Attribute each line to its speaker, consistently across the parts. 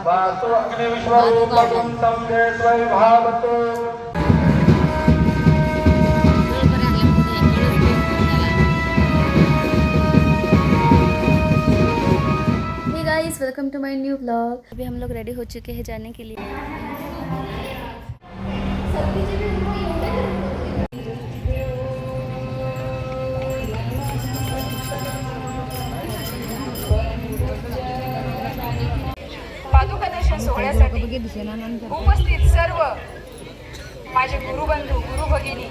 Speaker 1: वासु अग्निविश्वरूपं तं वेद्वैभावतो
Speaker 2: guys welcome to my new blog. अभी हम लोग रेडी हो चुके हैं जाने के लिए।
Speaker 3: पादुका दर्शन सोहळ्यासाठी उपस्थित सर्व माझे गुरुबंधू गुरु भगिनी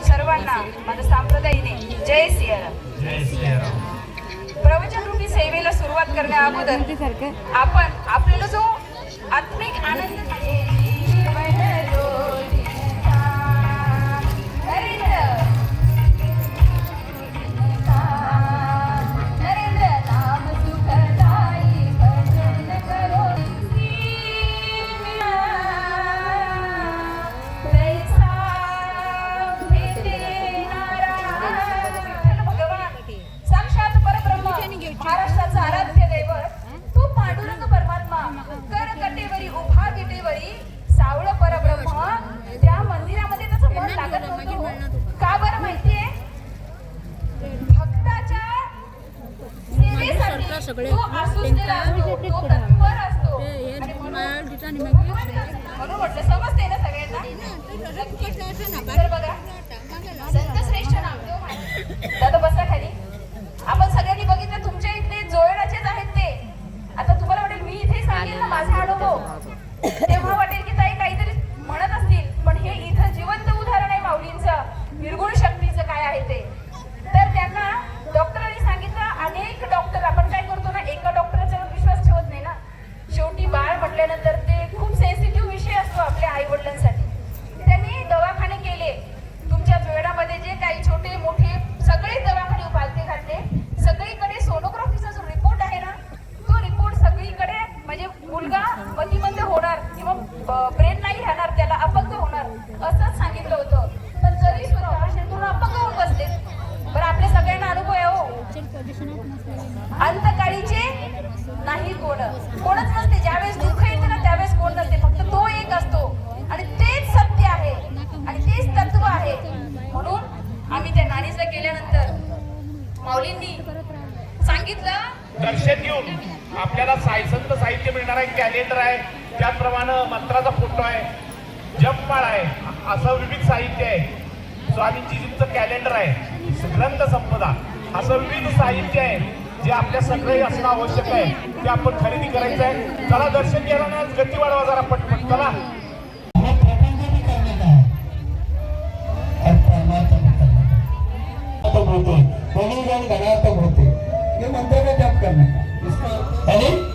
Speaker 3: सर्वांना माझ्या सांप्रदायीने जय सियाराम। प्रवचन रूपी सेवेला सुरुवात करण्या अगोदर आपण आपल्याला जो आत्मिक आनंद महाराष्ट्राचा आराध्य दैवत तू पांडुरंग परमात्मा करकटेवरी उभा विटेवरी सावळ परब्रह्म त्या मंदिरामध्ये त्याचं मन लागत नव्हतं का बरं माहितीये भक्ताच्या सेवेसाठी तो आसुसलेला असतो तो तत्पर असतो आणि म्हणून म्हटलं समजते ना सगळ्यांना तर बघा संतश्रेष्ठ नामदेव दादा बसा खाली आपण सगळ्यांनी बघितलं तुमच्या इथले जोयडाचेच आहेत ते आता तुम्हाला वाटेल मी इथे सांगेल ना माझा अनुभव तेव्हा वाटेल की ताई काहीतरी म्हणत असतील पण हे इथं जिवंत उदाहरण आहे माऊलींचं निर्गुण शक्तीचं काय आहे ते तर त्यांना डॉक्टरांनी सांगितलं अनेक डॉक्टर आपण काय करतो ना एका डॉक्टरच्या विश्वास ठेवत नाही ना शेवटी बाळ म्हटल्यानंतर ते खूप सेन्सिटिव्ह विषय असतो आपल्या आई वडिलांसाठी त्यांनी दवाखाने केले तुमच्या जोयडामध्ये जे काही छोटे मोठे सगळे दवाखाने उभारते घातले सगळीकडे सोनोग्राफीचा जो रिपोर्ट आहे ना तो रिपोर्ट सगळीकडे म्हणजे मुलगा मतिमंद होणार किंवा ब्रेन नाही राहणार त्याला अपंग होणार असंच सांगितलं होतं पण जरी सुद्धा शेतून अपंग होऊन बसले बरं आपल्या सगळ्यांना अनुभव आहे हो अंतकाळीचे नाही कोणच नसते ज्यावेळेस दुःख येते ना त्यावेळेस कोण नसते फक्त तो एक असतो आणि तेच सत्य आहे आणि तेच तत्व आहे म्हणून आम्ही त्या नाणीचं केल्यानंतर माऊलींनी सांगितलं
Speaker 1: दर्शन घेऊन आपल्याला संत साहित्य मिळणार आहे कॅलेंडर आहे त्याचप्रमाणे मंत्राचा फोटो आहे जपमाळ आहे असं विविध साहित्य आहे स्वामीजींचं कॅलेंडर आहे ग्रंथ संपदा असं विविध साहित्य आहे जे आपल्या सगळे असणं आवश्यक आहे ते आपण खरेदी करायचं आहे चला दर्शन घ्यायला ना गती वाढवा जरा पटपट चला
Speaker 4: होते होते ये मंदिर में जप करने का इसका